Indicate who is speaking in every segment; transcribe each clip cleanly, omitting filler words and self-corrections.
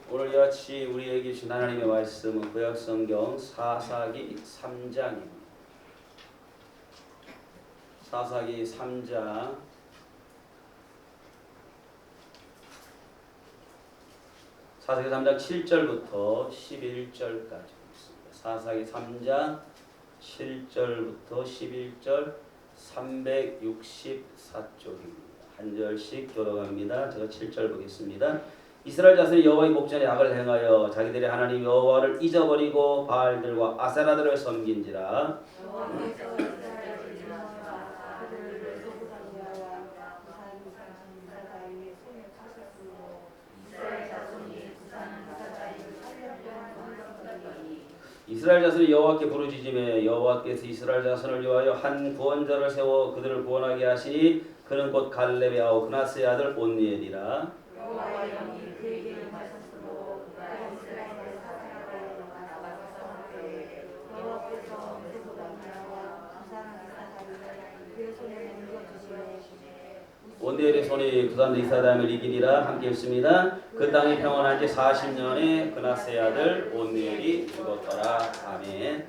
Speaker 1: 오늘 이와 같이 우리에게 주신 하나님의 말씀은 구약성경 사사기 3장입니다. 사사기 3장 7절부터 11절까지 있습니다. 사사기 3장 7절부터 11절 364쪽입니다. 한 절씩 돌아갑니다. 제가 7절 보겠습니다. 이스라엘 자손이 여호와의 목전에 악을 행하여 자기들의 하나님 여호와를 잊어버리고 바알들과 아세라들을 섬긴지라. 이스라엘 자손이 여호와께 부르짖으며 여호와께서 이스라엘 자손을 위하여 한 구원자를 세워 그들을 구원하게 하시니 그는 곧 갈렙의 아우 그나스의 아들 온니엘이라. 여호와의 영이 그에게 임하셨으므로 그가 이스라엘을 사사하고 나가서 싸우되 여호와께서 그보다 나와 부산한 사사를 그의 손에 넘겨주시매 온니엘의 손이 부산 리사다임을 이기리라. 함께 읽습니다. 그 땅이 평안한 지 40년에 그나스의 아들 온니엘이 죽었더라. 아멘.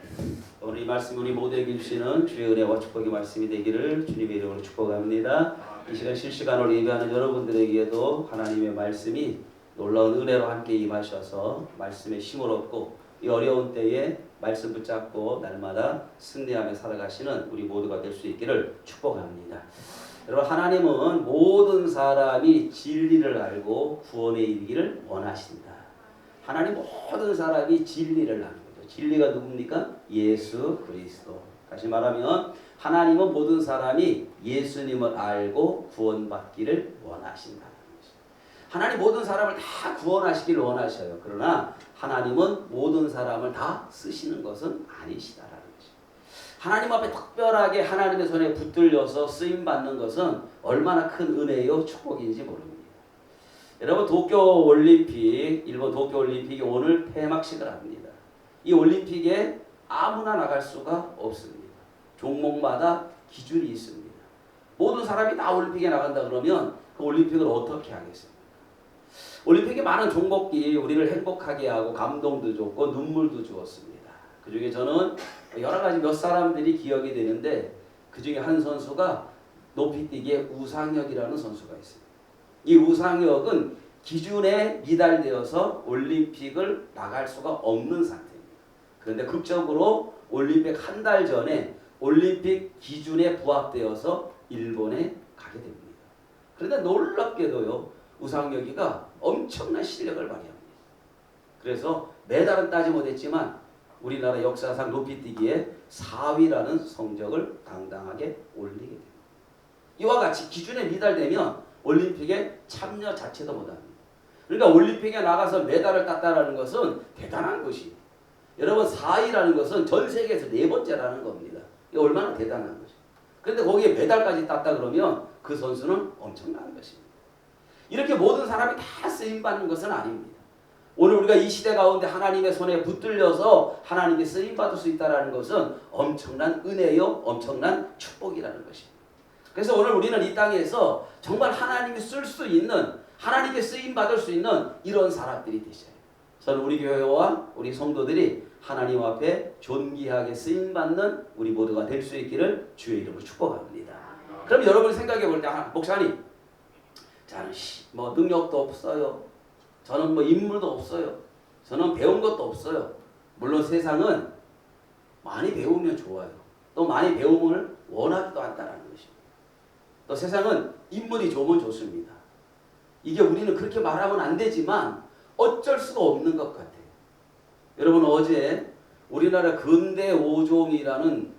Speaker 1: 오늘 이 말씀 우리 모두에게 주시는 주의 은혜와 축복의 말씀이 되기를 주님의 이름으로 축복합니다. 이 시간 실시간으로 예배하는 여러분들에게도 하나님의 말씀이 놀라운 은혜로 함께 임하셔서 말씀에 힘을 얻고 이 어려운 때에 말씀 붙잡고 날마다 승리하며 살아가시는 우리 모두가 될 수 있기를 축복합니다. 여러분, 하나님은 모든 사람이 진리를 알고 구원에 이르기를 원하신다. 하나님 모든 사람이 진리를 아는 거죠. 진리가 누굽니까? 예수 그리스도. 다시 말하면 하나님은 모든 사람이 예수님을 알고 구원받기를 원하신다는 것이죠. 하나님 모든 사람을 다 구원하시기를 원하셔요. 그러나 하나님은 모든 사람을 다 쓰시는 것은 아니시다라는 것이죠. 하나님 앞에 특별하게 하나님의 손에 붙들려서 쓰임받는 것은 얼마나 큰 은혜요 축복인지 모릅니다. 여러분, 도쿄올림픽, 일본 도쿄올림픽이 오늘 폐막식을 합니다. 이 올림픽에 아무나 나갈 수가 없습니다. 종목마다 기준이 있습니다. 모든 사람이 다 올림픽에 나간다 그러면 그 올림픽을 어떻게 하겠습니까? 올림픽에 많은 종목이 우리를 행복하게 하고 감동도 줬고 눈물도 주었습니다. 그 중에 저는 여러 가지 몇 사람들이 기억이 되는데 그 중에 한 선수가 높이뛰기의 우상혁이라는 선수가 있습니다. 이 우상혁은 기준에 미달되어서 올림픽을 나갈 수가 없는 상태입니다. 그런데 극적으로 올림픽 한 달 전에 올림픽 기준에 부합되어서 일본에 가게 됩니다. 그런데 놀랍게도요, 우상혁이가 엄청난 실력을 발휘합니다. 그래서 메달은 따지 못했지만 우리나라 역사상 높이뛰기에 4위라는 성적을 당당하게 올리게 됩니다. 이와 같이 기준에 미달되면 올림픽에 참여 자체도 못합니다. 그러니까 올림픽에 나가서 메달을 땄다는 것은 대단한 것이에요. 여러분, 4위라는 것은 전 세계에서 4번째라는 겁니다. 이게 얼마나 대단한 거죠. 그런데 거기에 메달까지 땄다 그러면 그 선수는 엄청난 것입니다. 이렇게 모든 사람이 다 쓰임받는 것은 아닙니다. 오늘 우리가 이 시대 가운데 하나님의 손에 붙들려서 하나님께 쓰임받을 수 있다는 것은 엄청난 은혜요, 엄청난 축복이라는 것입니다. 그래서 오늘 우리는 이 땅에서 정말 하나님이 쓸 수 있는, 하나님께 쓰임받을 수 있는 이런 사람들이 되셔야 해요. 저는 우리 교회와 우리 성도들이 하나님 앞에 존귀하게 쓰임받는 우리 모두가 될 수 있기를 주의 이름으로 축복합니다. 그럼 여러분이 생각해 볼 때, 목사님, 저는 뭐 능력도 없어요. 저는 뭐 인물도 없어요. 저는 배운 것도 없어요. 물론 세상은 많이 배우면 좋아요. 또 많이 배움을 원하기도 한다는 것입니다. 또 세상은 인물이 좋으면 좋습니다. 이게 우리는 그렇게 말하면 안 되지만 어쩔 수가 없는 것 같아요. 여러분, 어제 우리나라 근대 5종이라는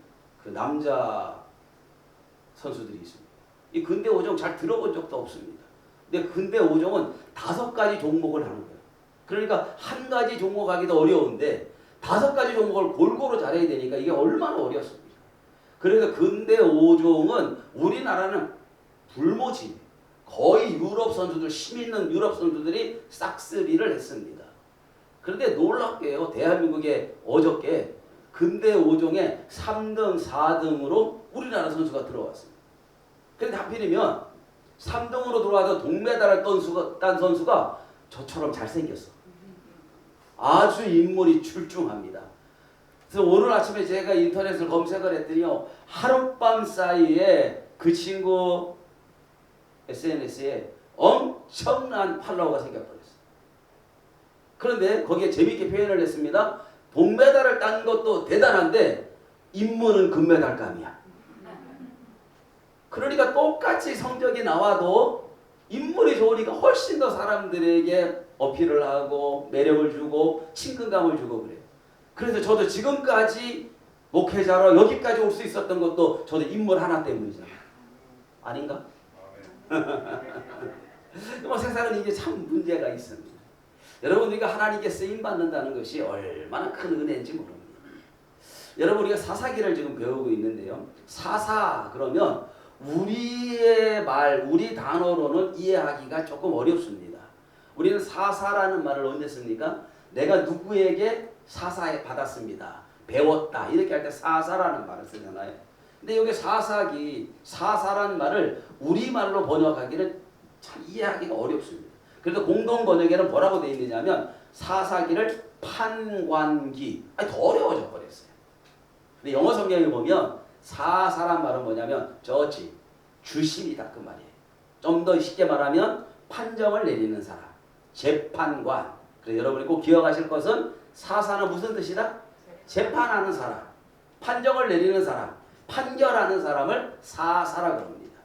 Speaker 1: 그 남자 선수들이 있습니다. 이 근대 5종 잘 들어본 적도 없습니다. 근데 근대 5종은 5가지 종목을 하는 거예요. 그러니까 한 가지 종목 하기도 어려운데 5가지 종목을 골고루 잘해야 되니까 이게 얼마나 어렵습니까? 그래서 근대 5종은 우리나라는 불모지, 거의 유럽 선수들, 힘 있는 유럽 선수들이 싹쓸이를 했습니다. 그런데 놀랍게요, 대한민국에 어저께 근대 5종에 3등, 4등으로 우리나라 선수가 들어왔습니다. 그런데 하필이면 3등으로 들어와서 동메달을 딴 선수가 저처럼 잘생겼어. 아주 인물이 출중합니다. 그래서 오늘 아침에 제가 인터넷을 검색을 했더니요. 하룻밤 사이에 그 친구 SNS에 엄청난 팔로워가 생겨버렸어요. 그런데 거기에 재미있게 표현을 했습니다. 동메달을 딴 것도 대단한데 인물은 금메달감이야. 그러니까 똑같이 성적이 나와도 인물이 좋으니까 훨씬 더 사람들에게 어필을 하고 매력을 주고 친근감을 주고 그래요. 그래서 저도 지금까지 목회자로 여기까지 올 수 있었던 것도 저도 인물 하나 때문이잖아요. 아닌가? 뭐 세상은 이게 참 문제가 있습니다. 여러분 우리가 하나님께 쓰임 받는다는 것이 얼마나 큰 은혜인지 모릅니다. 여러분 우리가 사사기를 지금 배우고 있는데요. 사사 그러면 우리의 말, 우리 단어로는 이해하기가 조금 어렵습니다. 우리는 사사라는 말을 언제 씁니까? 내가 누구에게 사사에 받았습니다. 배웠다. 이렇게 할 때 사사라는 말을 쓰잖아요. 근데 여기 사사기, 사사라는 말을 우리말로 번역하기는 참 이해하기가 어렵습니다. 그래서 공동 번역에는 뭐라고 되어 있느냐면 사사기를 판관기. 아니 더 어려워져 버렸어요. 근데 영어 성경에 보면 사사란 말은 뭐냐면 저지 주심이다 그 말이에요. 좀 더 쉽게 말하면 판정을 내리는 사람, 재판관. 그래서 여러분이 꼭 기억하실 것은 사사는 무슨 뜻이다? 재판하는 사람, 판정을 내리는 사람, 판결하는 사람을 사사라고 합니다.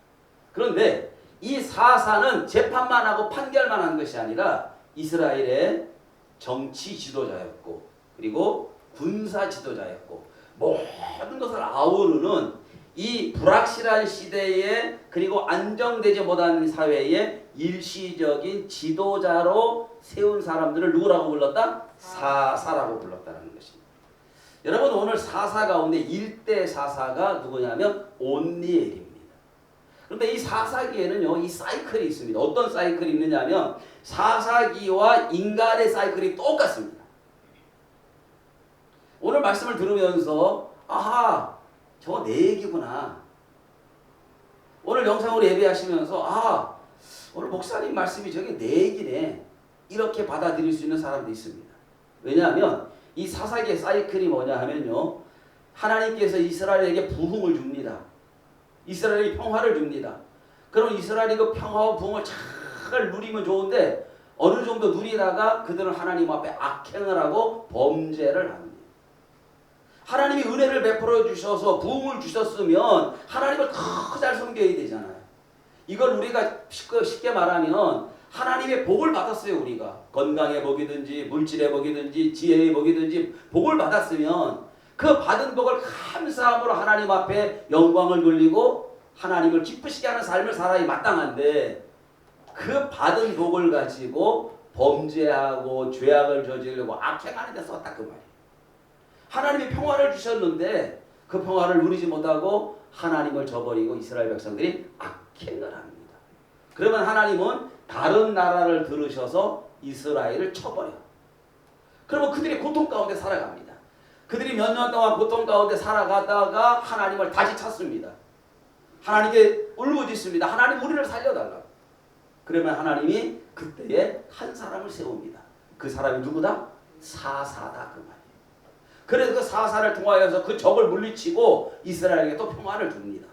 Speaker 1: 그런데 이 사사는 재판만 하고 판결만 한 것이 아니라 이스라엘의 정치 지도자였고 그리고 군사 지도자였고 모든 것을 아우르는 이 불확실한 시대에 그리고 안정되지 못한 사회에 일시적인 지도자로 세운 사람들을 누구라고 불렀다? 사사라고 불렀다는 것입니다. 여러분 오늘 사사 가운데 1대 사사가 누구냐면 온니엘입니다. 그런데 이 사사기에는요 이 사이클이 있습니다. 어떤 사이클이 있느냐면 사사기와 인간의 사이클이 똑같습니다. 오늘 말씀을 들으면서 아하 저거 내 얘기구나. 오늘 영상으로 예배하시면서 오늘 목사님 말씀이 저게 내 얘기네. 이렇게 받아들일 수 있는 사람도 있습니다. 왜냐하면 이 사사기의 사이클이 뭐냐 하면요. 하나님께서 이스라엘에게 부흥을 줍니다. 이스라엘에게 평화를 줍니다. 그럼 이스라엘이 그 평화와 부흥을 잘 누리면 좋은데 어느 정도 누리다가 그들은 하나님 앞에 악행을 하고 범죄를 합니다. 하나님이 은혜를 베풀어 주셔서 부흥을 주셨으면 하나님을 더 잘 섬겨야 되잖아요. 이걸 우리가 쉽게 말하면 하나님의 복을 받았어요. 우리가 건강의 복이든지 물질의 복이든지 지혜의 복이든지 복을 받았으면 그 받은 복을 감사함으로 하나님 앞에 영광을 돌리고 하나님을 기쁘시게 하는 삶을 살아야 마땅한데 그 받은 복을 가지고 범죄하고 죄악을 저지르고 악행하는 데 썼다 그 말이에요. 하나님이 평화를 주셨는데 그 평화를 누리지 못하고 하나님을 저버리고 이스라엘 백성들이 악행을 합니다. 그러면 하나님은 다른 나라를 들으셔서 이스라엘을 쳐버려. 그러면 그들이 고통 가운데 살아갑니다. 그들이 몇 년 동안 고통 가운데 살아가다가 하나님을 다시 찾습니다. 하나님께 울부짖습니다. 하나님 우리를 살려달라고. 그러면 하나님이 그때에 한 사람을 세웁니다. 그 사람이 누구다? 사사다 그 말이에요. 그래서 그 사사를 통하여서 그 적을 물리치고 이스라엘에게 또 평화를 줍니다.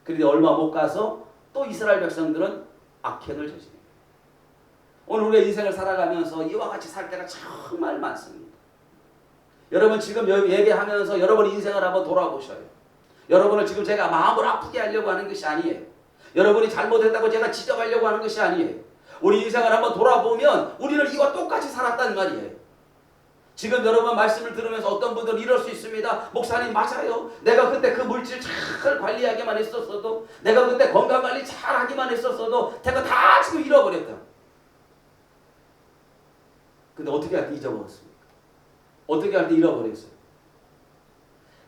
Speaker 1: 그런데 얼마 못 가서 또 이스라엘 백성들은 악행을 저지릅니다. 오늘 우리가 인생을 살아가면서 이와 같이 살 때가 정말 많습니다. 여러분 지금 얘기하면서 여러분 인생을 한번 돌아보셔요. 여러분을 지금 제가 마음을 아프게 하려고 하는 것이 아니에요. 여러분이 잘못했다고 제가 지적하려고 하는 것이 아니에요. 우리 인생을 한번 돌아보면 우리는 이와 똑같이 살았단 말이에요. 지금 여러분 말씀을 들으면서 어떤 분들은 이럴 수 있습니다. 목사님 맞아요. 내가 그때 그 물질 잘 관리하기만 했었어도 내가 그때 건강관리 잘 하기만 했었어도 제가 다 지금 잃어버렸다. 근데 어떻게 할 때 잊어버렸습니까? 어떻게 할 때 잃어버렸어요?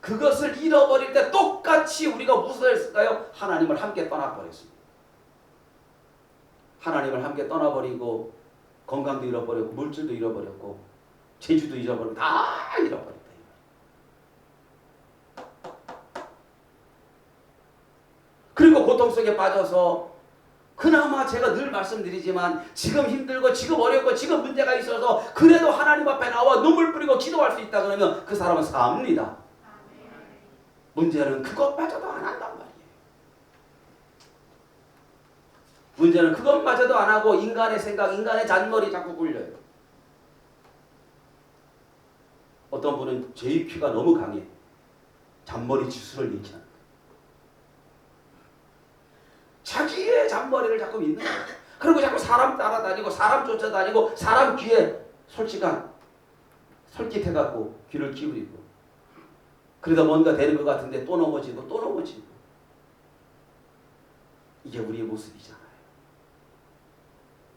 Speaker 1: 그것을 잃어버릴 때 똑같이 우리가 무엇을 했을까요? 하나님을 함께 떠나버렸습니다. 하나님을 함께 떠나버리고 건강도 잃어버렸고 물질도 잃어버렸고 재주도 잃어버리고 다 잃어버렸다. 그리고 고통 속에 빠져서 그나마 제가 늘 말씀드리지만 지금 힘들고 지금 어렵고 지금 문제가 있어서 그래도 하나님 앞에 나와 눈물 뿌리고 기도할 수 있다 그러면 그 사람은 삽니다. 문제는 그것마저도 안 한단 말이에요. 문제는 그것마저도 안 하고 인간의 생각, 인간의 잔머리 자꾸 굴려요. 어떤 분은 JQ가 너무 강해. 잔머리 지수를 일으키는 거예요. 자기의 잔머리를 자꾸 믿는 거예요. 그리고 자꾸 사람 따라다니고 사람 쫓아다니고 사람 귀에 솔깃해갖고 귀를 기울이고 그러다 뭔가 되는 것 같은데 또 넘어지고 또 넘어지고 이게 우리의 모습이잖아요.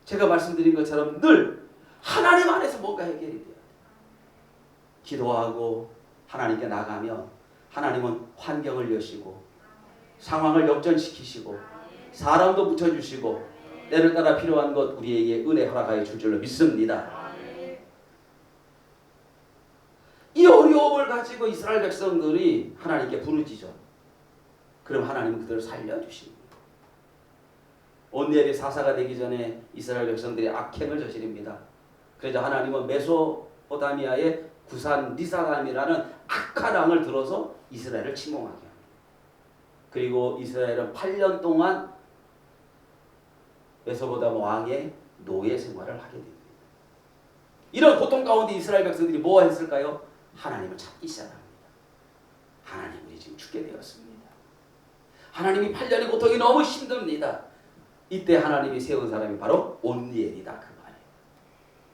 Speaker 1: 제가 말씀드린 것처럼 늘 하나님 안에서 뭔가 해결이 돼야 돼요. 기도하고 하나님께 나가면 하나님은 환경을 여시고 상황을 역전시키시고 사람도 붙여주시고 때를 따라 필요한 것 우리에게 은혜 허락하여 줄 줄로 믿습니다. 이 어려움을 가지고 이스라엘 백성들이 하나님께 부르짖어. 그럼 하나님은 그들을 살려주십니다. 온니엘이 사사가 되기 전에 이스라엘 백성들이 악행을 저지릅니다. 그래서 하나님은 메소포타미아의 구산 리사람이라는 악한 왕을 들어서 이스라엘을 침공하게 합니다. 그리고 이스라엘은 8년 동안 메소포타미아 왕의 노예 생활을 하게 됩니다. 이런 고통 가운데 이스라엘 백성들이 뭐 했을까요? 하나님을 찾기 시작합니다. 하나님 우리 지금 죽게 되었습니다. 하나님이 8년의 고통이 너무 힘듭니다. 이때 하나님이 세운 사람이 바로 온니엘이다 그 말이에요.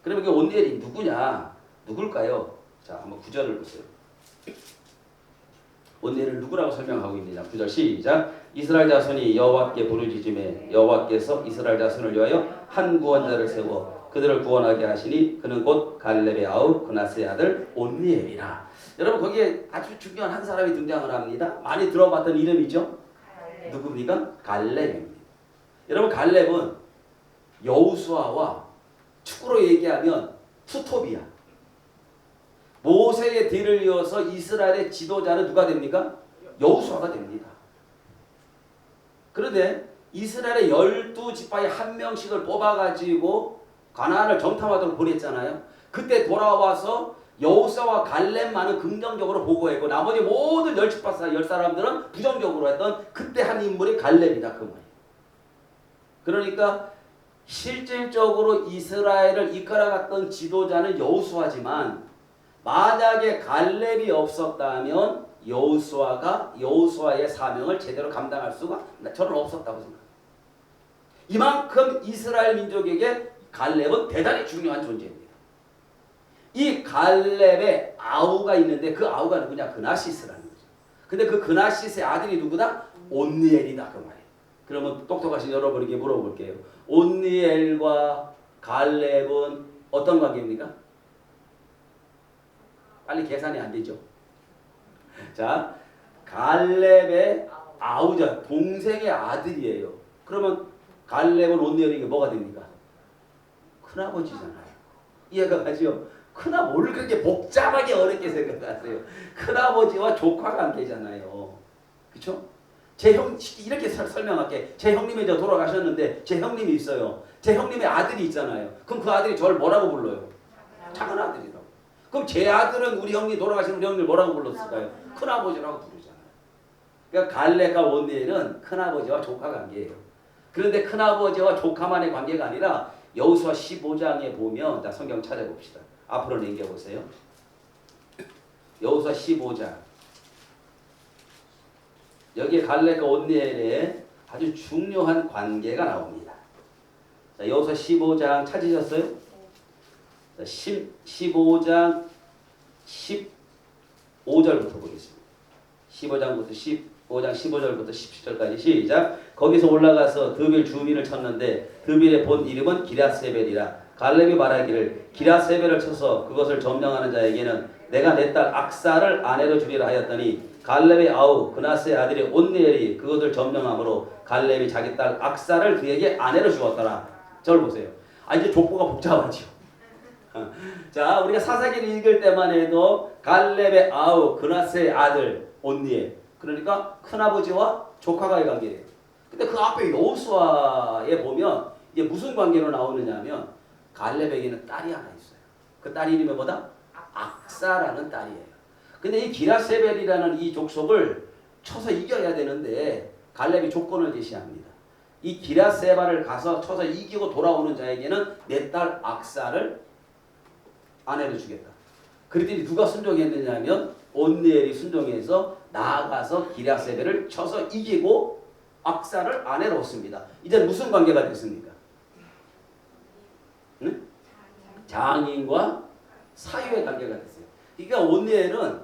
Speaker 1: 그러면 그 온니엘이 누구냐? 누굴까요? 자, 한번 9절을 보세요. 온니엘을 누구라고 설명하고 있느냐? 9절 시작. 이스라엘 자손이 여호와께 부르짖음에 여호와께서 이스라엘 자손을 위하여 한 구원자를 세워 그들을 구원하게 하시니 그는 곧 갈렙의 아우 그나스의 아들 온니엘이라. 여러분 거기에 아주 중요한 한 사람이 등장을 합니다. 많이 들어봤던 이름이죠. 갈렙. 누굽니까? 갈렙입니다. 여러분 갈렙은 여호수아와 축구로 얘기하면 투톱이야. 모세의 뒤를 이어서 이스라엘의 지도자는 누가 됩니까? 여호수아가 됩니다. 그런데 이스라엘의 12지파의 한 명씩을 뽑아가지고 가나안을 정탐하도록 보냈잖아요. 그때 돌아와서 여호수아와 갈렙만은 긍정적으로 보고했고 나머지 모든 10사람들은 부정적으로 했던 그때 한 인물이 갈렙이다 그 말이에요. 그러니까 실질적으로 이스라엘을 이끌어갔던 지도자는 여호수아지만 만약에 갈렙이 없었다면 여호수아의 사명을 제대로 감당할 수가 저는 없었다고 생각합니다. 이만큼 이스라엘 민족에게 갈렙은 대단히 중요한 존재입니다. 이 갈렙의 아우가 있는데 그 아우가 누구냐? 그나시스라는 거죠. 근데 그 그나시스의 아들이 누구다? 온니엘이다 그 말이에요. 그러면 똑똑하신 여러분에게 물어볼게요. 온니엘과 갈렙은 어떤 관계입니까? 빨리 계산이 안 되죠. 자, 갈렙의 아우자, 동생의 아들이에요. 그러면 갈렙은 온니엘에게 뭐가 됩니까? 큰아버지잖아요. 이해가 가죠? 큰아버지를 그렇게 복잡하게 어렵게 생각하세요. 큰아버지와 조카 관계잖아요. 그렇죠? 제 형 이렇게 설명할게. 제 형님이 저 돌아가셨는데 제 형님이 있어요. 제 형님의 아들이 있잖아요. 그럼 그 아들이 저를 뭐라고 불러요? 작은 아들이라고. 그럼 제 아들은 우리 형님 돌아가신 우리 형님을 뭐라고 불렀을까요? 큰아버지라고 부르잖아요. 그러니까 갈렙과 온니엘은 큰아버지와 조카 관계예요. 그런데 큰아버지와 조카만의 관계가 아니라 여호수아 15장에 보면 자 성경 찾아봅시다. 앞으로 넘겨보세요. 여호수아 15장. 여기에 갈렙과 온니엘의 아주 중요한 관계가 나옵니다. 자, 여호수아 15장 찾으셨어요? 자, 15장 15절부터 보겠습니다. 15장 15절부터 17절까지 시작. 거기서 올라가서 드빌 주민을 쳤는데 드빌의 본 이름은 기랴세벨이라. 갈렙이 말하기를 기랴세벨을 쳐서 그것을 점령하는 자에게는 내가 내 딸 악사를 아내로 주리라 하였더니 갈렙의 아우 그나스의 아들이 온니엘이 그것을 점령함으로 갈렙이 자기 딸 악사를 그에게 아내로 주었더라. 저를 보세요. 이제 족보가 복잡하죠. 자, 우리가 사사기를 읽을 때만 해도 갈렙의 아우 그나스의 아들 온니엘, 그러니까 큰아버지와 조카가의 관계예요. 근데 그 앞에 여호수아에 보면 이게 무슨 관계로 나오느냐면 갈렙에게는 딸이 하나 있어요. 그 딸 이름이 뭐다? 악사라는 딸이에요. 근데 이 기라세벨이라는 이 족속을 쳐서 이겨야 되는데 갈렙이 조건을 제시합니다. 이 기라세발을 가서 쳐서 이기고 돌아오는 자에게는 내 딸 악사를 아내로 주겠다. 그랬더니 누가 순종했느냐면 온니엘이 순종해서 나아가서 기라세벨을 쳐서 이기고 악사를 아내로 얻습니다. 이제 무슨 관계가 됐습니까? 응? 장인과 사유의 관계가 됐어요. 그러니까 온니엘은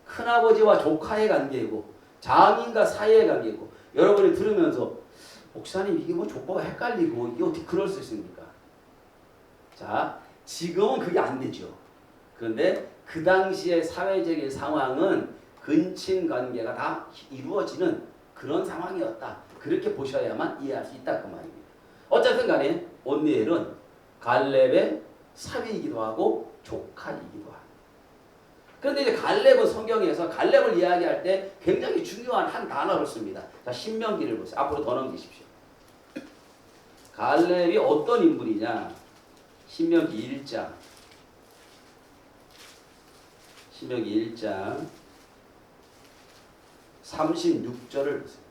Speaker 1: 큰아버지와 조카의 관계이고 장인과 사유의 관계이고 여러분이 들으면서 목사님 이게 뭐 족보가 헷갈리고 이게 어떻게 그럴 수 있습니까? 자, 지금은 그게 안 되죠. 그런데 그 당시의 사회적인 상황은 근친 관계가 다 이루어지는 그런 상황이었다. 그렇게 보셔야만 이해할 수 있다 그 말입니다. 어쨌든 간에 온니엘은 갈렙의 사위이기도 하고 조카이기도 합니다. 그런데 이제 갈렙은 성경에서 갈렙을 이야기할 때 굉장히 중요한 한 단어를 씁니다. 자, 신명기를 보세요. 앞으로 더 넘기십시오. 갈렙이 어떤 인물이냐? 신명기 1장. 신명기 1장 36절을 보세요.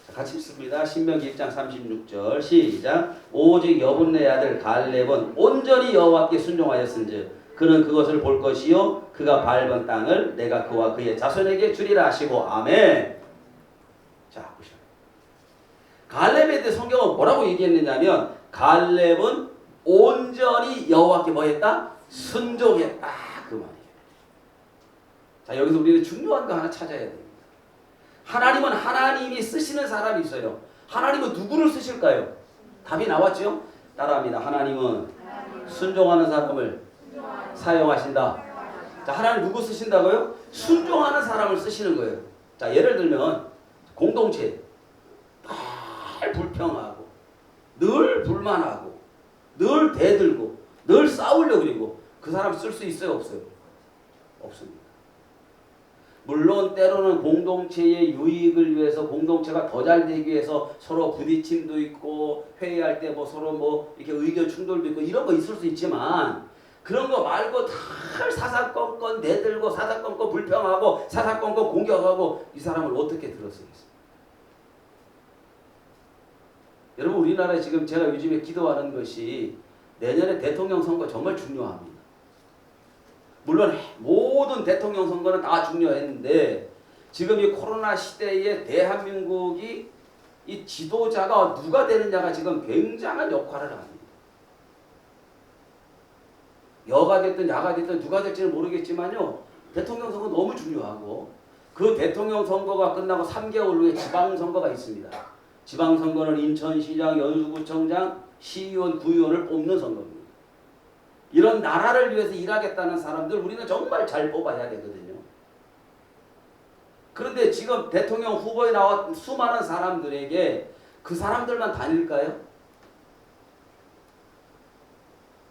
Speaker 1: 자, 같이 읽습니다. 신명기 1장 36절 시작. 오직 여분네 아들 갈렙은 온전히 여호와께 순종하였은즉 그는 그것을 볼 것이요 그가 밟은 땅을 내가 그와 그의 자손에게 주리라 하시고 아멘. 자, 보시죠. 갈렙에 대해 성경은 뭐라고 얘기했느냐면 갈렙은 온전히 여호와께 뭐 했다? 순종했다 그 말이에요. 자, 여기서 우리는 중요한 거 하나 찾아야 됩니다. 하나님은 하나님이 쓰시는 사람이 있어요. 하나님은 누구를 쓰실까요? 답이 나왔죠? 따라합니다. 하나님은 순종하는 사람을 사용하신다. 자, 하나님 누구 쓰신다고요? 순종하는 사람을 쓰시는 거예요. 자, 예를 들면 공동체 늘 불평하고 늘 불만하고 늘 대들고 늘 싸우려고 그리고 그 사람 쓸 수 있어요? 없어요? 없습니다. 물론 때로는 공동체의 유익을 위해서 공동체가 더 잘 되기 위해서 서로 부딪힘도 있고 회의할 때 뭐 서로 뭐 이렇게 의견 충돌도 있고 이런 거 있을 수 있지만 그런 거 말고 다 사사건건 내들고 사사건건 불평하고 사사건건 공격하고 이 사람을 어떻게 들었겠습니까? 여러분 우리나라에 지금 제가 요즘에 기도하는 것이 내년에 대통령 선거 정말 중요합니다. 물론 모든 대통령 선거는 다 중요했는데 지금 이 코로나 시대에 대한민국이 이 지도자가 누가 되느냐가 지금 굉장한 역할을 합니다. 여가 됐든 야가 됐든 누가 될지는 모르겠지만요. 대통령 선거 너무 중요하고 그 대통령 선거가 끝나고 3개월 후에 지방선거가 있습니다. 지방선거는 인천시장, 연수구청장, 시의원, 구의원을 뽑는 선거입니다. 이런 나라를 위해서 일하겠다는 사람들 우리는 정말 잘 뽑아야 되거든요. 그런데 지금 대통령 후보에 나온 수많은 사람들에게 그 사람들만 다닐까요?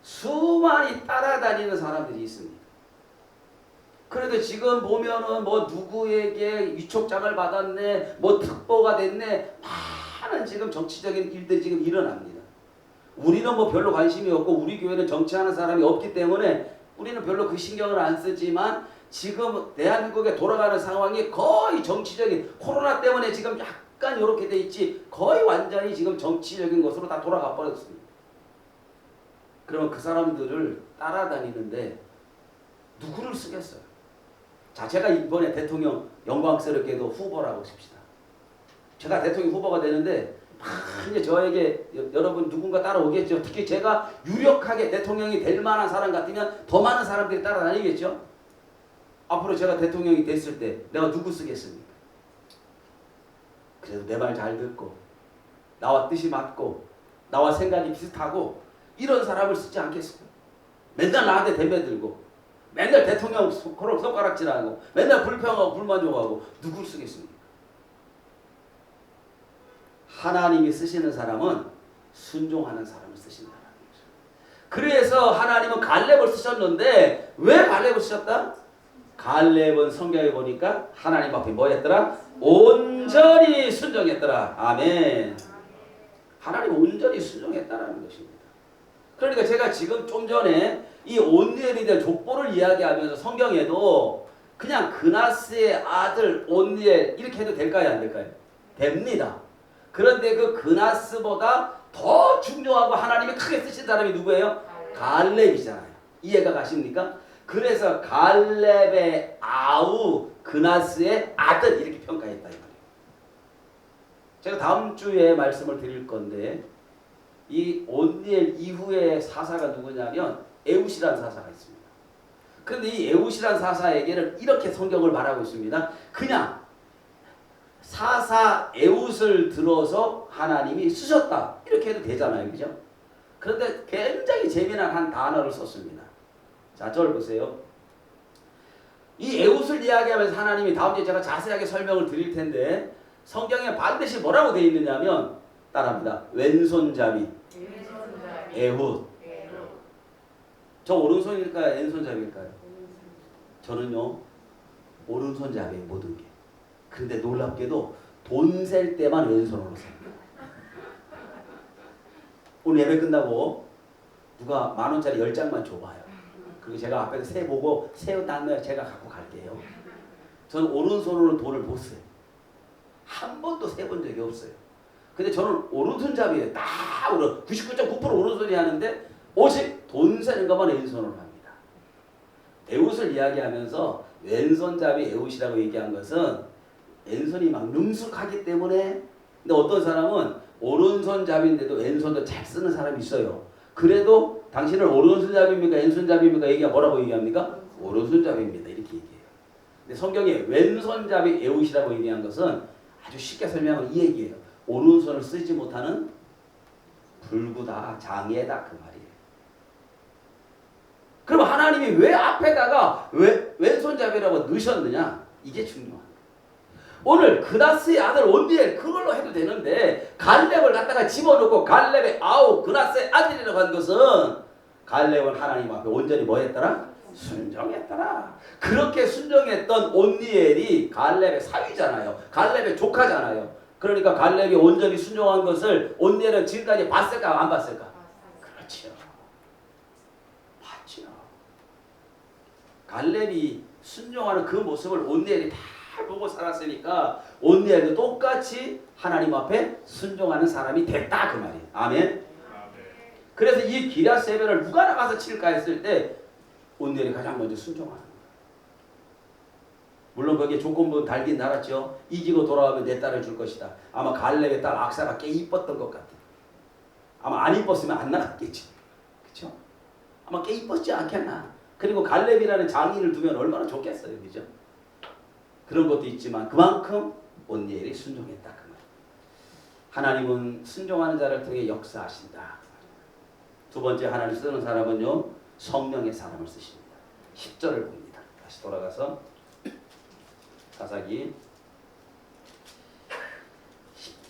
Speaker 1: 수많이 따라다니는 사람들이 있습니다. 그래도 지금 보면은 뭐 누구에게 위촉장을 받았네, 뭐 특보가 됐네, 많은 지금 정치적인 일들이 지금 일어납니다. 우리는 뭐 별로 관심이 없고 우리 교회는 정치하는 사람이 없기 때문에 우리는 별로 그 신경을 안 쓰지만 지금 대한민국에 돌아가는 상황이 거의 정치적인 코로나 때문에 지금 약간 이렇게 돼 있지 거의 완전히 지금 정치적인 것으로 다 돌아가 버렸습니다. 그러면 그 사람들을 따라다니는데 누구를 쓰겠어요? 자, 제가 이번에 대통령 영광스럽게도 후보라고 칩시다. 제가 대통령 후보가 되는데 이제 저에게 여러분 누군가 따라오겠죠. 특히 제가 유력하게 대통령이 될 만한 사람 같으면 더 많은 사람들이 따라다니겠죠. 앞으로 제가 대통령이 됐을 때 내가 누구 쓰겠습니까? 그래도 내 말 잘 듣고 나와 뜻이 맞고 나와 생각이 비슷하고 이런 사람을 쓰지 않겠습니까? 맨날 나한테 덤벼들고 맨날 대통령 손가락질하고 맨날 불평하고 불만족하고 누굴 쓰겠습니까? 하나님이 쓰시는 사람은 순종하는 사람을 쓰신다는 거죠. 그래서 하나님은 갈렙을 쓰셨는데 왜 갈렙을 쓰셨다? 갈렙은 성경에 보니까 하나님 앞에 뭐 했더라? 온전히 순종했더라. 아멘. 하나님 온전히 순종했다라는 것입니다. 그러니까 제가 지금 좀 전에 이 온니엘이 될 족보를 이야기하면서 성경에도 그냥 그나스의 아들 온니엘 이렇게 해도 될까요? 안 될까요? 됩니다. 그런데 그 그나스보다 더 중요하고 하나님이 크게 쓰신 사람이 누구예요? 갈렙이잖아요. 이해가 가십니까? 그래서 갈렙의 아우 그나스의 아들 이렇게 평가했다 이 말이에요. 제가 다음 주에 말씀을 드릴 건데 이 온니엘 이후의 사사가 누구냐면 에웃이라는 사사가 있습니다. 그런데 이 에웃이라는 사사에게는 이렇게 성경을 말하고 있습니다. 그냥 사사 에웃을 들어서 하나님이 쓰셨다 이렇게 해도 되잖아요. 그죠? 그런데 굉장히 재미난 한 단어를 썼습니다. 자, 저를 보세요. 이 에웃을 이야기하면서 하나님이 다음 주에 제가 자세하게 설명을 드릴 텐데 성경에 반드시 뭐라고 되어 있느냐면 따라합니다. 왼손잡이 에훗. 저 오른손일까요? 왼손잡이일까요? 저는요 오른손잡이에요. 모든 게. 그런데 놀랍게도 돈 셀 때만 왼손으로 셉니다. 오늘 예배 끝나고 누가 10,000원짜리 10장만 줘봐요. 그리고 제가 앞에서 세 보고 세 놨나요? 제가 갖고 갈게요. 저는 오른손으로 돈을 못 써요. 한 번도 세본 적이 없어요. 근데 저는 오른손잡이에요. 다 99.9% 오른손이 하는데 오직 돈 세는 것만 왼손으로 합니다. 에웃을 이야기하면서 왼손잡이 에웃이라고 얘기한 것은 왼손이 막 능숙하기 때문에. 근데 어떤 사람은 오른손잡이인데도 왼손도 잘 쓰는 사람이 있어요. 그래도 당신은 오른손잡이입니까? 왼손잡이입니까? 얘기가 뭐라고 얘기합니까? 오른손잡이입니다. 이렇게 얘기해요. 근데 성경에 왼손잡이 에웃이라고 얘기한 것은 아주 쉽게 설명하면 이 얘기예요. 오른손을 쓰지 못하는 불구다, 장애다 그 말이에요. 그럼 하나님이 왜 앞에다가 왜 왼손잡이라고 넣으셨느냐? 이게 중요한 거예요. 오늘 그나스의 아들 온니엘 그걸로 해도 되는데 갈렙을 갖다가 집어넣고 갈렙의 아우 그나스의 아들이라고 한 것은 갈렙은 하나님 앞에 온전히 뭐 했더라? 순종했더라. 그렇게 순종했던 온니엘이 갈렙의 사위잖아요. 갈렙의 조카잖아요. 그러니까 갈렙이 온전히 순종한 것을 온니엘은 지금까지 봤을까 안 봤을까? 그렇죠. 봤죠. 갈렙이 순종하는 그 모습을 온니엘이 다 보고 살았으니까 온니엘도 똑같이 하나님 앞에 순종하는 사람이 됐다 그 말이에요. 아멘. 그래서 이 기럇 세벨을 누가 나가서 칠까 했을 때 온니엘이 가장 먼저 순종하는 거예요. 물론 거기에 조건부 달긴 달았죠. 이기고 돌아오면 내 딸을 줄 것이다. 아마 갈렙의 딸 악사가 꽤 이뻤던 것 같아요. 아마 안 이뻤으면 안 나갔겠지. 그렇죠? 아마 꽤 이뻤지 않겠나. 그리고 갈렙이라는 장인을 두면 얼마나 좋겠어요. 그죠? 그런 것도 있지만 그만큼 온니엘이 순종했다 그 말. 하나님은 순종하는 자를 통해 역사하신다. 두 번째 하나님 쓰는 사람은요 성령의 사람을 쓰십니다. 10절을 봅니다. 다시 돌아가서 사사기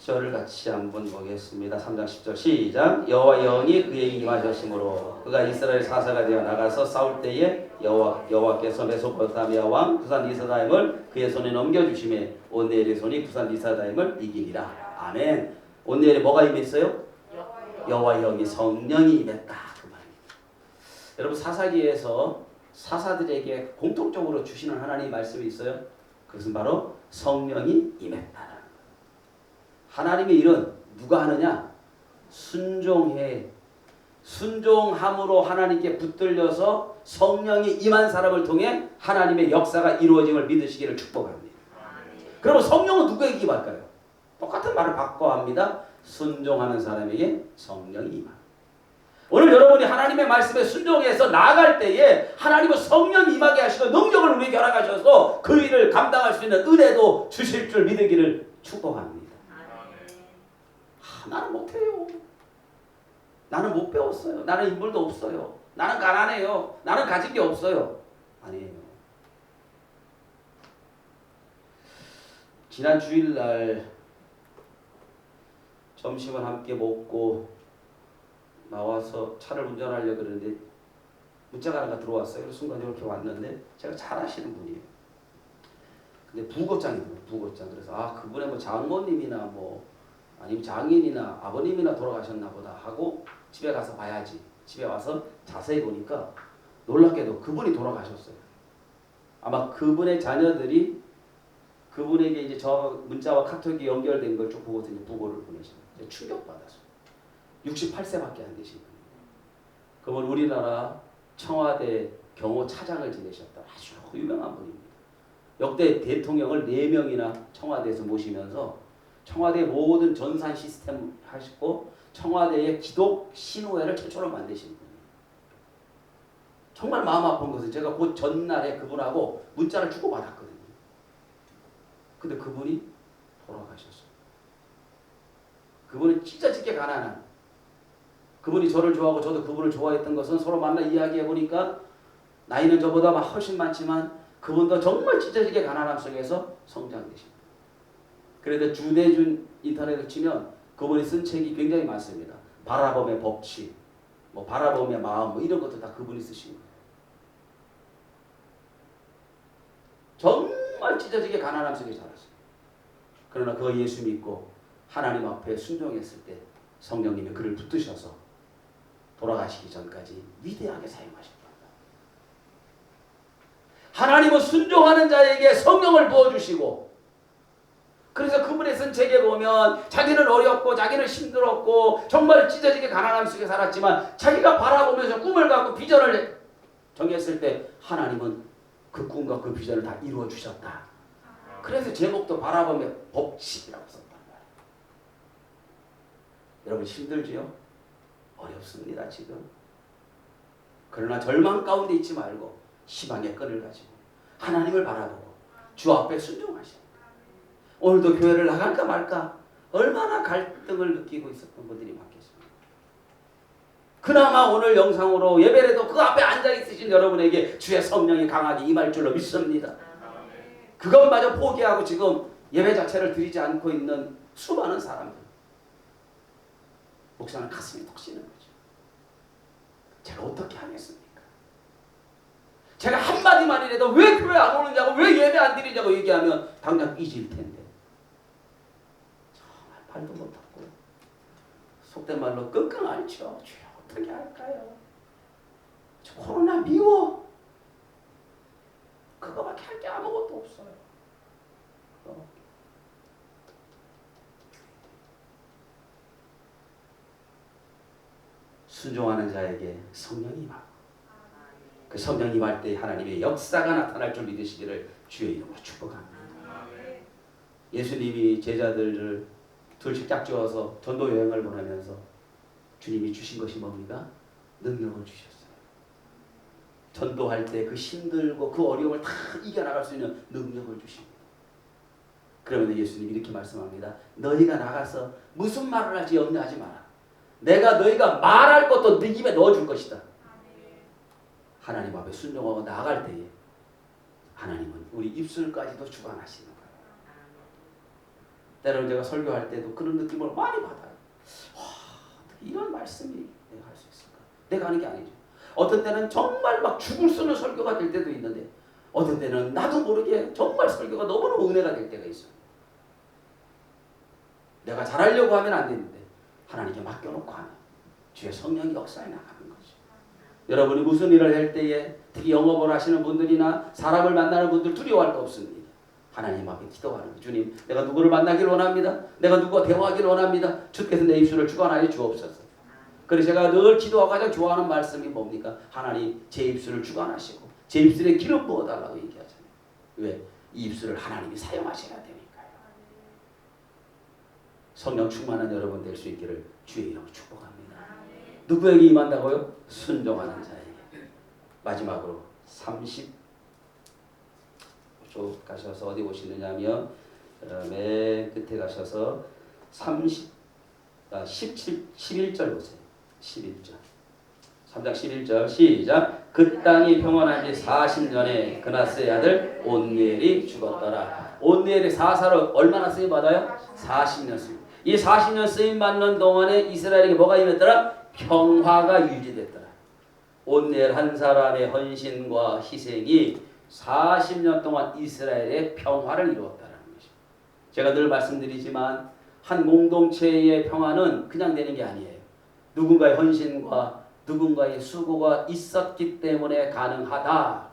Speaker 1: 10절을 같이 한번 보겠습니다. 3장 10절 시작. 여호와 영이 그에게 임하셨으므로 그가 이스라엘 사사가 되어 나가서 싸울 때에 여호와께서 메소포타미아 왕 구산 리사다임을 그의 손에 넘겨주시매 온니엘의 손이 구산 리사다임을 이기니라. 아멘. 온니엘에 뭐가 임했어요? 여호와 영이 성령이 임했다 그 말입니다. 여러분 사사기에서 사사들에게 공통적으로 주시는 하나님의 말씀이 있어요. 그것은 바로 성령이 임했다는 거예요. 하나님의 일은 누가 하느냐? 순종해. 순종함으로 하나님께 붙들려서 성령이 임한 사람을 통해 하나님의 역사가 이루어짐을 믿으시기를 축복합니다. 그러면 성령은 누구에게 임할까요? 똑같은 말을 바꿔 합니다. 순종하는 사람에게 성령이 임합니다. 오늘 여러분이 하나님의 말씀에 순종해서 나아갈 때에 하나님은 성령이 임하게 하시고 능력을 우리에게 허락하셔서 그 일을 감당할 수 있는 은혜도 주실 줄 믿으기를 축복합니다. 나는 못해요. 나는 못 배웠어요. 나는 인물도 없어요. 나는 가난해요. 나는 가진 게 없어요. 아니에요. 지난 주일날 점심을 함께 먹고 나와서 차를 운전하려고 그러는데 문자가 하나가 들어왔어요. 그래서 순간 이렇게 왔는데 제가 잘 아시는 분이에요. 근데 부고장이더라고요. 부고장. 그래서 그분의 뭐 장모님이나 뭐 아니면 장인이나 아버님이나 돌아가셨나 보다 하고 집에 가서 봐야지. 집에 와서 자세히 보니까 놀랍게도 그분이 돌아가셨어요. 아마 그분의 자녀들이 그분에게 이제 저 문자와 카톡이 연결된 걸 쭉 보거든요. 부고를 보내신. 충격받았어요. 68세밖에 안 되신 분이에요. 그분 우리나라 청와대 경호차장을 지내셨던 아주 유명한 분입니다. 역대 대통령을 4명이나 청와대에서 모시면서 청와대 모든 전산 시스템 하시고 청와대의 기독 신호회를 최초로 만드신 분이에요. 정말 마음 아픈 것은 제가 그 전날에 그분하고 문자를 주고받았거든요. 근데 그분이 돌아가셨어요. 그분은 찢어지게 가난한, 그분이 저를 좋아하고 저도 그분을 좋아했던 것은 서로 만나 이야기해보니까 나이는 저보다 훨씬 많지만 그분도 정말 찢어지게 가난함 속에서 성장되십니다. 그래도 주대준 인터넷을 치면 그분이 쓴 책이 굉장히 많습니다. 바라봄의 법칙, 뭐 바라봄의 마음, 뭐 이런 것도 다 그분이 쓰신 거예요. 정말 찢어지게 가난함 속에 자랐어요. 그러나 그가 예수 믿고 하나님 앞에 순종했을 때 성령님이 그를 붙드셔서 돌아가시기 전까지 위대하게 사용하셨다. 하나님은 순종하는 자에게 성령을 부어주시고, 그래서 그분의 쓴 책에 보면 자기는 어렵고 자기는 힘들었고 정말 찢어지게 가난함 속에 살았지만 자기가 바라보면서 꿈을 갖고 비전을 정했을 때 하나님은 그 꿈과 그 비전을 다 이루어 주셨다. 그래서 제목도 바라봄의 법칙이라고 썼단 말이에요. 여러분 힘들지요? 어렵습니다 지금. 그러나 절망 가운데 있지 말고 희망의 끈을 가지고 하나님을 바라보고 주 앞에 순종하시고, 오늘도 교회를 나갈까 말까 얼마나 갈등을 느끼고 있었던 분들이 많겠습니다. 그나마 오늘 영상으로 예배에도 그 앞에 앉아있으신 여러분에게 주의 성령이 강하게 임할 줄로 믿습니다. 그것마저 포기하고 지금 예배 자체를 드리지 않고 있는 수많은 사람들, 목사는 가슴이 톡 쓰는 거죠. 제가 어떻게 하겠습니까? 제가 한마디만이라도 왜 교회 안 오느냐고, 왜 예배 안 드리냐고 얘기하면 당장 삐질 텐데 정말 발도 못하고 속된 말로 끙끙 앓죠. 주여 어떻게 할까요? 저 코로나 미워. 그거밖에 할 게 아무것도 없어요. 순종하는 자에게 성령이 임하고, 그 성령이 임할 때 하나님의 역사가 나타날 줄 믿으시기를 주의 이름으로 축복합니다. 예수님이 제자들을 둘씩 짝지어서 전도 여행을 보내면서 주님이 주신 것이 뭡니까? 능력을 주셨어요. 전도할 때 그 힘들고 그 어려움을 다 이겨나갈 수 있는 능력을 주십니다. 그러면 예수님이 이렇게 말씀합니다. 너희가 나가서 무슨 말을 할지 염려하지 마라. 내가 너희가 말할 것도 네 입에 넣어줄 것이다. 하나님 앞에 순종하고 나아갈 때에 하나님은 우리 입술까지도 주관하시는 거예요. 때로는 제가 설교할 때도 그런 느낌을 많이 받아요. 와, 이런 말씀이 내가 할 수 있을까? 내가 하는 게 아니죠. 어떤 때는 정말 막 죽을 쓰는 설교가 될 때도 있는데, 어떤 때는 나도 모르게 정말 설교가 너무너무 은혜가 될 때가 있어요. 내가 잘하려고 하면 안 되는데 하나님께 맡겨놓고 하면 주의 성령이 역사에 나가는 거죠. 여러분이 무슨 일을 할 때에 특히 영업을 하시는 분들이나 사람을 만나는 분들 두려워할 거 없습니다. 하나님 앞에 기도하는 거예요. 주님, 내가 누구를 만나길 원합니다. 내가 누구와 대화하길 원합니다. 주께서 내 입술을 주관하여 주옵소서. 그래서 제가 늘 기도하고 가장 좋아하는 말씀이 뭡니까? 하나님 제 입술을 주관하시고 제 입술에 기름 부어달라고 얘기하잖아요. 왜? 이 입술을 하나님이 사용하셔야 되니까요. 성령 충만한 여러분 될 수 있기를 주의 이름으로 축복합니다. 누구에게 임한다고요? 순종하는 자에게. 마지막으로 30쪽 가셔서 어디 보시느냐면 맨 끝에 가셔서 11절 보세요. 11절. 3장 11절 시작. 그 땅이 평온한 지 40년에 그나스의 아들 온니엘이 죽었더라. 온니엘이 사사로 얼마나 쓰임 받아요? 40년 쓰임. 이 40년 쓰임 받는 동안에 이스라엘에게 뭐가 임했더라? 평화가 유지됐더라. 온넬 한 사람의 헌신과 희생이 40년 동안 이스라엘의 평화를 이루었다는 것입니다. 제가 늘 말씀드리지만 한 공동체의 평화는 그냥 되는 게 아니에요. 누군가의 헌신과 누군가의 수고가 있었기 때문에 가능하다.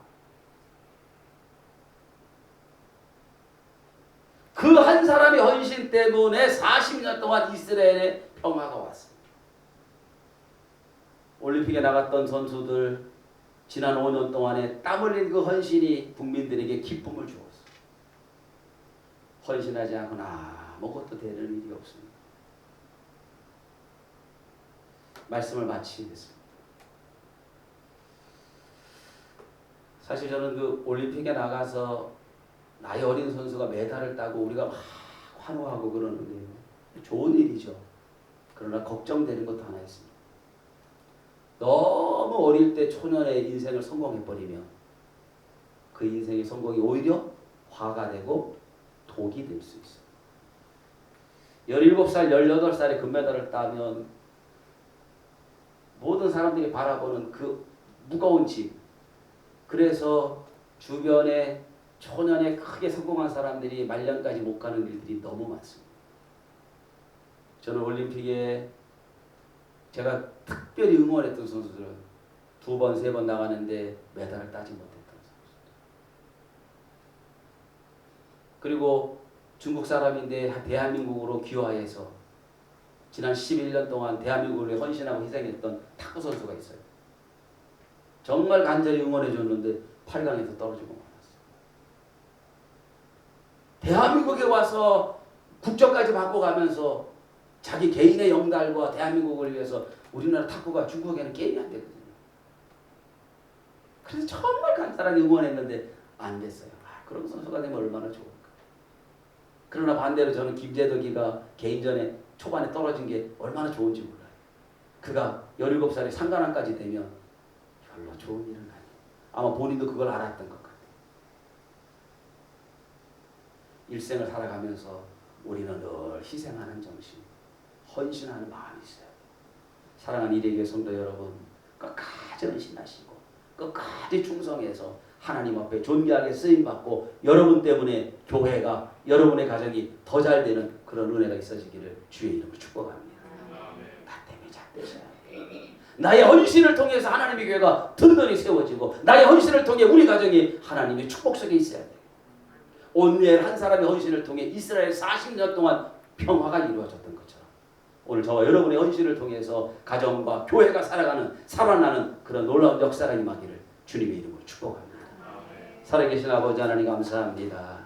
Speaker 1: 그 한 사람의 헌신 때문에 40년 동안 이스라엘의 평화가 왔습니다. 올림픽에 나갔던 선수들 지난 5년 동안에 땀 흘린 그 헌신이 국민들에게 기쁨을 주었어요. 헌신하지 않고는 아무것도 되는 일이 없습니다. 말씀을 마치겠습니다. 사실 저는 그 올림픽에 나가서 나이 어린 선수가 메달을 따고 우리가 막 환호하고 그러는데요. 좋은 일이죠. 그러나 걱정되는 것도 하나 있습니다. 너무 어릴 때 초년의 인생을 성공해버리면 그 인생의 성공이 오히려 화가 되고 독이 될 수 있어요. 17살, 18살에 금메달을 따면 모든 사람들이 바라보는 그 무거운 짐, 그래서 주변에 초년에 크게 성공한 사람들이 말년까지 못 가는 일들이 너무 많습니다. 저는 올림픽에 제가 특별히 응원했던 선수들은 2번, 3번 나가는데 메달을 따지 못했던 선수들. 그리고 중국 사람인데 대한민국으로 귀화해서 지난 11년 동안 대한민국을 위해 헌신하고 희생했던 탁구 선수가 있어요. 정말 간절히 응원해줬는데 8강에서 떨어지고 말았어요. 대한민국에 와서 국적까지 바꿔가면서 자기 개인의 영달과 대한민국을 위해서 우리나라 탁구가 중국에는 게임이 안 되거든요. 그래서 정말 간단하게 응원했는데 안 됐어요. 그런 선수가 되면 얼마나 좋을까. 그러나 반대로 저는 김재덕이가 개인전에 초반에 떨어진 게 얼마나 좋은지 몰라요. 그가 17살에 상관왕까지 되면 별로 좋은 일은 아니에요. 아마 본인도 그걸 알았던 것 같아요. 일생을 살아가면서 우리는 늘 희생하는 정신, 헌신하는 마음이 있어요. 사랑하는 이래교회 성도 여러분, 끝까지 헌신하시고 끝까지 충성해서 하나님 앞에 존귀하게 쓰임받고 여러분 때문에 교회가, 여러분의 가정이 더 잘 되는 그런 은혜가 있어지기를 주의 이름으로 축복합니다. 나 때문에 잘 되셔야 돼요. 나의 헌신을 통해서 하나님의 교회가 든든히 세워지고 나의 헌신을 통해 우리 가정이 하나님의 축복 속에 있어야 돼요. 온누엘 한 사람의 헌신을 통해 이스라엘 40년 동안 평화가 이루어졌던 것처럼 오늘 저와 여러분의 헌신을 통해서 가정과 교회가 살아나는 그런 놀라운 역사가 임하기를 주님의 이름으로 축복합니다. 살아계신 아버지 하나님 감사합니다.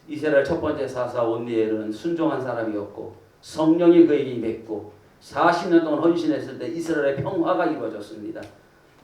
Speaker 1: 이스라엘 첫 번째 사사 온누엘은 순종한 사람이었고 성령이 그에게 임했고 40년 동안 헌신했을 때 이스라엘의 평화가 이루어졌습니다.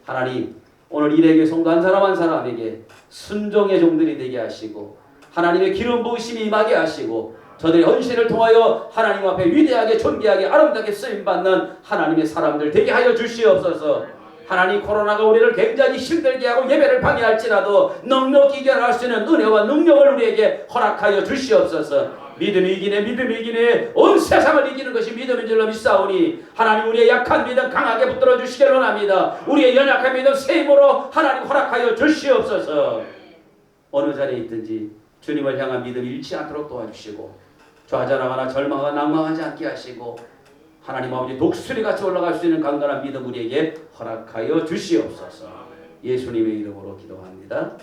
Speaker 1: 하나님, 오늘 이래교회 성도 한 사람 한 사람에게 순종의 종들이 되게 하시고 하나님의 기름 부으심이 임하게 하시고 저들의 헌신을 통하여 하나님 앞에 위대하게 존귀하게 아름답게 쓰임받는 하나님의 사람들 되게 하여 주시옵소서. 하나님, 코로나가 우리를 굉장히 힘들게 하고 예배를 방해할지라도 넉넉히 이겨낼 수 있는 은혜와 능력을 우리에게 허락하여 주시옵소서. 믿음이 이기네 온 세상을 이기는 것이 믿음인 줄로 믿사오니 하나님, 우리의 약한 믿음 강하게 붙들어 주시기를 원합니다. 우리의 연약한 믿음 새 힘으로 하나님 허락하여 주시옵소서. 어느 자리에 있든지 주님을 향한 믿음 잃지 않도록 도와주시고 좌절하거나 절망하거나 낭망하지 않게 하시고 하나님 아버지 독수리같이 올라갈 수 있는 강건한 믿음 우리에게 허락하여 주시옵소서. 예수님의 이름으로 기도합니다.